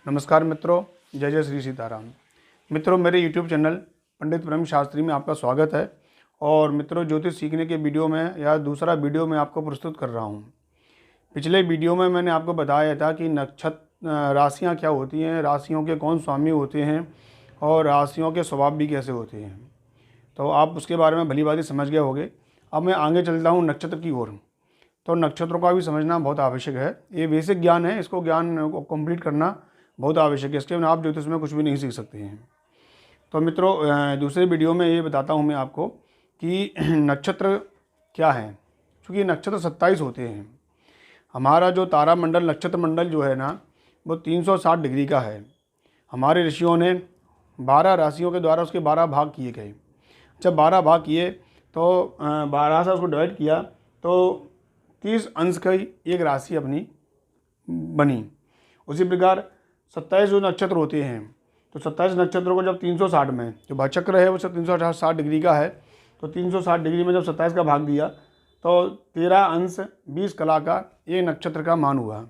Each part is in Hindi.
नमस्कार मित्रों, जय जय श्री सीताराम। मित्रों, मेरे YouTube चैनल पंडित ब्रह्म शास्त्री में आपका स्वागत है। और मित्रों, ज्योतिष सीखने के वीडियो में या दूसरा वीडियो में आपको प्रस्तुत कर रहा हूँ। पिछले वीडियो में मैंने आपको बताया था कि नक्षत्र राशियाँ क्या होती हैं, राशियों के कौन स्वामी होते हैं और राशियों के स्वभाव भी कैसे होते हैं। तो आप उसके बारे में भली भांति समझ गए होंगे। अब मैं आगे चलता हूँ नक्षत्र की ओर। तो नक्षत्रों का भी समझना बहुत आवश्यक है। ये बेसिक ज्ञान है, इसको ज्ञान को कंप्लीट करना बहुत आवश्यक है। इसके बिना आप ज्योतिष में कुछ भी नहीं सीख सकते हैं। तो मित्रों, दूसरे वीडियो में ये बताता हूँ मैं आपको कि नक्षत्र क्या है। क्योंकि नक्षत्र 27 होते हैं। हमारा जो तारा मंडल, नक्षत्र मंडल जो है ना, वो 360 डिग्री का है। हमारे ऋषियों ने 12 राशियों के द्वारा उसके 12 भाग किए गए। जब 12 भाग किए तो 12 से उसको डिवाइड किया तो 30 अंश की एक राशि अपनी बनी। उसी प्रकार 27 जो नक्षत्र होते हैं, तो 27 नक्षत्रों को जब 360 में, जो भाचक्र है वो 360 डिग्री का है, तो 360 डिग्री में जब 27 का भाग दिया तो 13 अंश 20 कला का ये नक्षत्र का मान हुआ।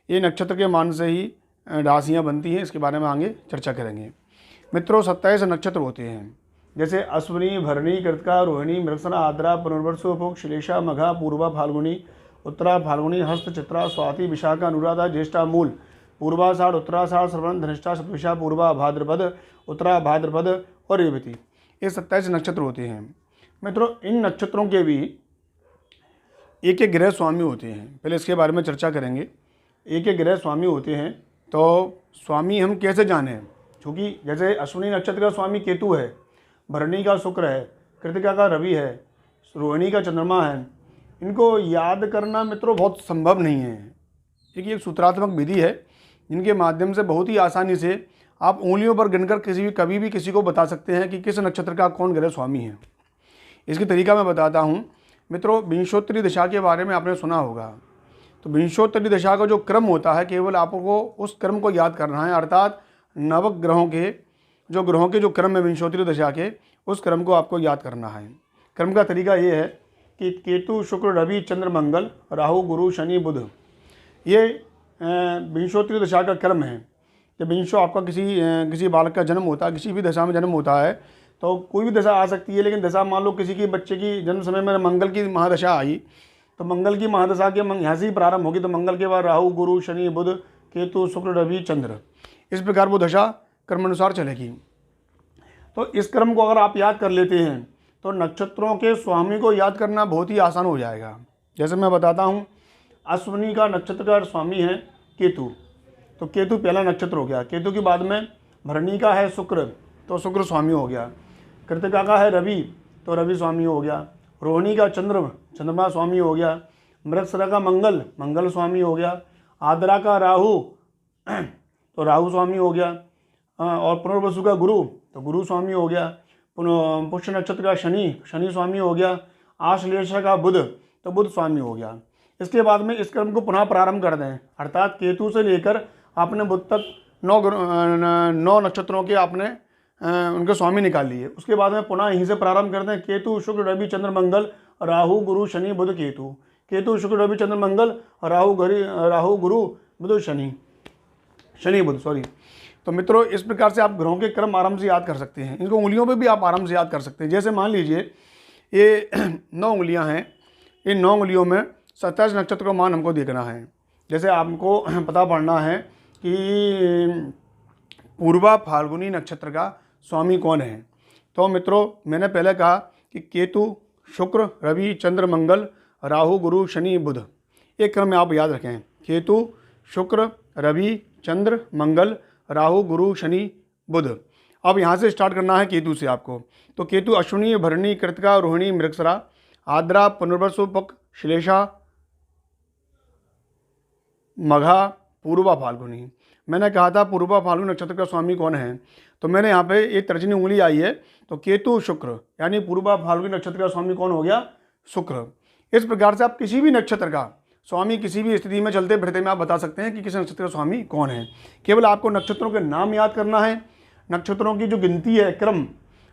ये नक्षत्र के मान से ही राशियाँ बनती हैं। इसके बारे में आगे चर्चा करेंगे। मित्रों, 27 नक्षत्र होते हैं, जैसे अश्विनी, भरणी, कृतिका, रोहिणी, मृगशिरा, आद्रा, पुनर्वसु, पुष्य, श्लेषा, मघा, पूर्वा, फाल्गुनी, उत्तरा, फाल्गुनी, हस्त, चित्रा, स्वाति, विशाखा, अनुराधा, ज्येष्ठा, मूल, पूर्वाषाढ़, उत्तराषाढ़, श्रवण, धनिष्ठा, शतभिषा, पूर्वा, भाद्रपद, उत्तरा, भाद्रपद और रेवती। ये 27 नक्षत्र होते हैं। मित्रों, इन नक्षत्रों के भी एक एक ग्रह स्वामी होते हैं। पहले इसके बारे में चर्चा करेंगे। एक एक ग्रह स्वामी होते हैं। तो स्वामी हम कैसे जानें? क्योंकि जैसे अश्विनी नक्षत्र का स्वामी केतु है, भरणी का शुक्र है, कृतिका का रवि है, रोहिणी का चंद्रमा है। इनको याद करना मित्रों बहुत संभव नहीं है, क्योंकि एक सूत्रात्मक विधि है जिनके माध्यम से बहुत ही आसानी से आप उंगलियों पर गिनकर कभी भी किसी को बता सकते हैं कि किस नक्षत्र का कौन ग्रह स्वामी है। इसकी तरीका मैं बताता हूँ। मित्रों, विंशोत्तरी दशा के बारे में आपने सुना होगा। तो विंशोत्तरी दशा का जो क्रम होता है, केवल आपको उस क्रम को याद करना है। अर्थात नवग्रहों के जो क्रम है विंशोत्तरी दशा के, उस क्रम को आपको याद करना है। क्रम का तरीका ये है कि केतु, शुक्र, रवि, चंद्र, मंगल, राहु, गुरु, शनि, बुध, ये विंशोत्तरी दशा का क्रम है। जब विंशो आपका किसी बालक का जन्म होता है, किसी भी दशा में जन्म होता है, तो कोई भी दशा आ सकती है। लेकिन दशा मान लो किसी की बच्चे की जन्म समय में मंगल की महादशा आई, तो मंगल की महादशा के यहाँ से ही प्रारंभ होगी। तो मंगल के बाद राहु, गुरु, शनि, बुध, केतु, शुक्र, रवि, चंद्र, इस प्रकार वो दशा क्रमानुसार चलेगी। तो इस क्रम को अगर आप याद कर लेते हैं तो नक्षत्रों के स्वामी को याद करना बहुत ही आसान हो जाएगा। जैसे मैं बताता हूँ, अश्विनी का नक्षत्र का स्वामी है केतु, तो केतु पहला नक्षत्र हो गया। केतु के बाद में भरणी का है शुक्र, तो शुक्र स्वामी हो गया। कृतिका का है रवि, तो रवि स्वामी हो गया। रोहिणी का चंद्रमा स्वामी हो गया। मृगशिरा का मंगल स्वामी हो गया। आद्रा का राहु, तो राहु स्वामी हो गया। और पुनर्वसु का गुरु, तो गुरु स्वामी हो गया। पुष्य नक्षत्र का शनि स्वामी हो गया। आश्लेषा का बुध, तो बुध स्वामी हो गया। इसके बाद में इस क्रम को पुनः प्रारंभ कर दें। अर्थात केतु से लेकर आपने बुध तक 9 नक्षत्रों के आपने उनके स्वामी निकाल लिए। उसके बाद में पुनः यहीं से प्रारंभ कर दें। केतु, शुक्र, रवि, चंद्र, मंगल, राहु, गुरु, शनि, बुध, केतु। केतु, शुक्र, रवि, चंद्र, मंगल, राहु, गुरु, बुध, शनि, बुध, सॉरी। तो मित्रों, इस प्रकार से आप ग्रहों के क्रम आराम से याद कर सकते हैं। इनको उंगलियों पे भी आप आराम से याद कर सकते हैं। जैसे मान लीजिए ये 9 उंगलियां हैं। इन 9 उंगलियों में 27 नक्षत्र का मान हमको देखना है। जैसे आपको पता पड़ना है कि पूर्वा फाल्गुनी नक्षत्र का स्वामी कौन है। तो मित्रों, मैंने पहले कहा कि केतु, शुक्र, रवि, चंद्र, मंगल, राहु, गुरु, शनि, बुध, एक क्रम में आप याद रखें। केतु, शुक्र, रवि, चंद्र, मंगल, राहु, गुरु, शनि, बुध। अब यहाँ से स्टार्ट करना है केतु से आपको। तो केतु अश्विनी, भरणी, कृतिका, रोहिणी, मृगशिरा, आद्रा, पुनर्वसु, पुष्य, श्लेषा, मघा, पूर्वा, फाल्गुनी। मैंने कहा था पूर्वा फाल्गुनी नक्षत्र का स्वामी कौन है। तो मैंने यहाँ पे एक तर्जनी उंगली आई है, तो केतु, शुक्र, यानी पूर्वा फाल्गुनी नक्षत्र का स्वामी कौन हो गया? शुक्र। इस प्रकार से आप किसी भी नक्षत्र का स्वामी किसी भी स्थिति में चलते फिरते में आप बता सकते हैं कि किस नक्षत्र का स्वामी कौन है। केवल आपको नक्षत्रों के नाम याद करना है, नक्षत्रों की जो गिनती है, क्रम,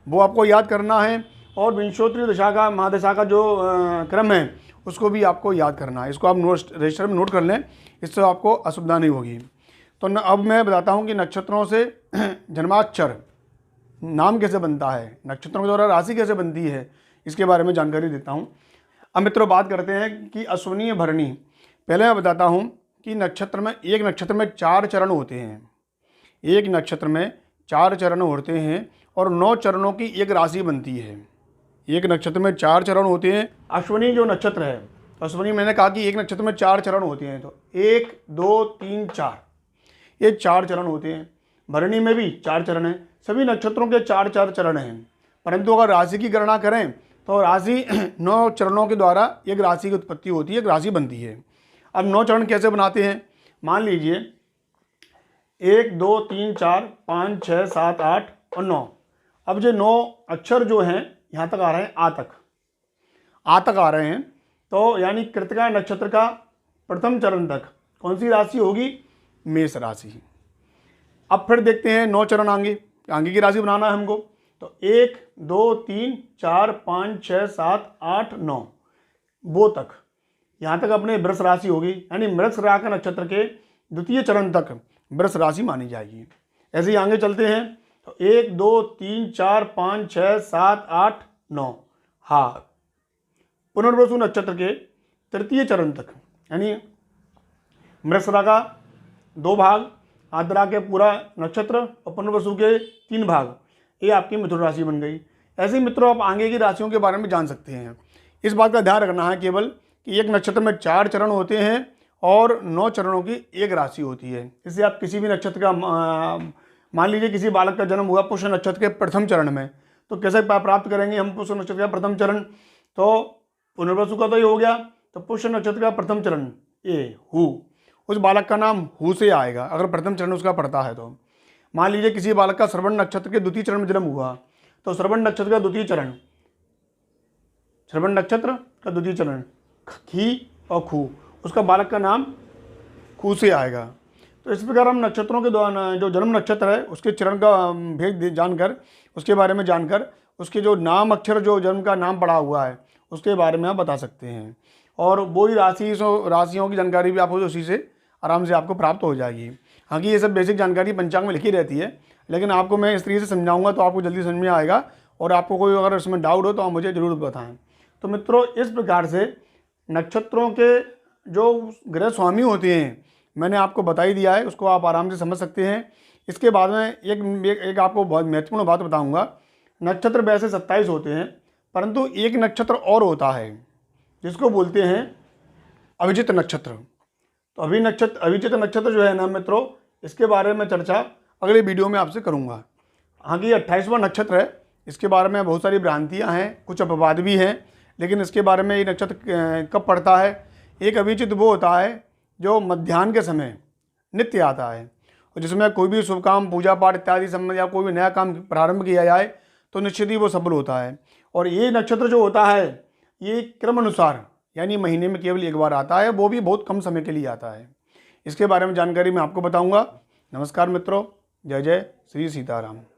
वो आपको याद करना है, और विंशोत्तरी दशा का, महादशा का जो क्रम है उसको भी आपको याद करना है। इसको आप रजिस्टर में नोट कर लें, इससे आपको असुविधा नहीं होगी। तो अब मैं बताता हूँ कि नक्षत्रों से जन्माक्षर नाम कैसे बनता है, नक्षत्रों के द्वारा राशि कैसे बनती है, इसके बारे में जानकारी देता हूँ। अब मित्रों बात करते हैं कि अश्विनी भरणी। पहले मैं बताता हूँ कि एक नक्षत्र में 4 चरण होते हैं। एक नक्षत्र में 4 चरण होते हैं और 9 चरणों की एक राशि बनती है। एक नक्षत्र में 4 चरण होते हैं। अश्विनी जो नक्षत्र है, अश्विनी मैंने कहा कि एक नक्षत्र में 4 चरण होते हैं, तो 1 2 3 4 ये 4 चरण होते हैं। भरणी में भी 4 चरण हैं। सभी नक्षत्रों के 4-4 चरण हैं, परंतु अगर राशि की गणना करें तो राशि 9 चरणों के द्वारा एक राशि की उत्पत्ति होती है, एक राशि बनती है। अब 9 चरण कैसे बनाते हैं, मान लीजिए 1 2 3 4 5 6 7 8 और 9। अब जो 9 अक्षर जो हैं यहाँ तक आ रहे हैं, आ तक आ रहे हैं, तो यानी कृतिका नक्षत्र का प्रथम चरण तक कौन सी राशि होगी, मेष राशि। अब फिर देखते हैं 9 चरण आगे की राशि बनाना है हमको, तो 1 2 3 4 5 6 7 8 9 वो तक, यहाँ तक अपने वृष राशि होगी, यानी मृग राका नक्षत्र के द्वितीय चरण तक वृष राशि मानी जाएगी। ऐसे ही आगे चलते हैं, तो 1 2 3 4 5 6 7 8 9 हाँ पुनर्वसु नक्षत्र के तृतीय चरण तक, यानी मृगशिरा का 2 भाग, आद्रा के पूरा नक्षत्र और पुनर्वसु के 3 भाग, ये आपकी मिथुन राशि बन गई। ऐसे ही मित्रों आप आगे की राशियों के बारे में जान सकते हैं। इस बात का ध्यान रखना है केवल कि एक नक्षत्र में 4 चरण होते हैं और 9 चरणों की एक राशि होती है। इससे आप किसी भी नक्षत्र का मान लीजिए किसी बालक का जन्म हुआ पुष्य नक्षत्र के प्रथम चरण में, तो कैसे प्राप्त करेंगे हम पुष्य नक्षत्र का प्रथम चरण, तो पुनर्वसु का तो ये हो गया, तो पुष्य नक्षत्र का प्रथम चरण ये हु, उस बालक का नाम हु से आएगा अगर प्रथम चरण उसका पड़ता है। तो मान लीजिए किसी बालक का श्रवण नक्षत्र के द्वितीय चरण में जन्म हुआ, तो श्रवण नक्षत्र का द्वितीय चरण, श्रवण नक्षत्र का द्वितीय चरण खी और खू, उसका बालक का नाम खू से आएगा। तो इस प्रकार हम नक्षत्रों के द्वारा जो जन्म नक्षत्र है उसके चरण का भेद जानकर, उसके बारे में जानकर, उसके जो नाम अक्षर जो जन्म का नाम पड़ा हुआ है उसके बारे में आप बता सकते हैं। और वो ही राशियों की जानकारी भी आपको उसी से आराम से आपको प्राप्त हो जाएगी। हालांकि ये सब बेसिक जानकारी पंचांग में लिखी रहती है, लेकिन आपको मैं इस तरीके से समझाऊंगा तो आपको जल्दी समझ में आएगा, और आपको कोई अगर इसमें डाउट हो तो आप मुझे ज़रूर बताएं। तो मित्रों इस प्रकार से नक्षत्रों के जो ग्रह स्वामी होते हैं मैंने आपको बता ही दिया है, उसको आप आराम से समझ सकते हैं। इसके बाद में एक आपको बहुत महत्वपूर्ण बात बताऊँगा। नक्षत्र वैसे 27 होते हैं, परंतु एक नक्षत्र और होता है जिसको बोलते हैं अभिजित नक्षत्र। तो अभिजित नक्षत्र जो है ना मित्रों, इसके बारे में चर्चा अगले वीडियो में आपसे करूंगा। आगे 28वां नक्षत्र है, इसके बारे में बहुत सारी भ्रांतियां हैं, कुछ अपवाद भी हैं, लेकिन इसके बारे में ये नक्षत्र कब पड़ता है। एक अभिजित वो होता है जो मध्याह्न के समय नित्य आता है, और जिसमें कोई भी शुभ काम पूजा पाठ इत्यादि संबंध या कोई भी नया काम प्रारंभ किया जाए तो निश्चित ही वो सफल होता है। और ये नक्षत्र जो होता है ये क्रम अनुसार यानी महीने में केवल एक बार आता है, वो भी बहुत कम समय के लिए आता है। इसके बारे में जानकारी मैं आपको बताऊंगा। नमस्कार मित्रों, जय जय श्री सीताराम।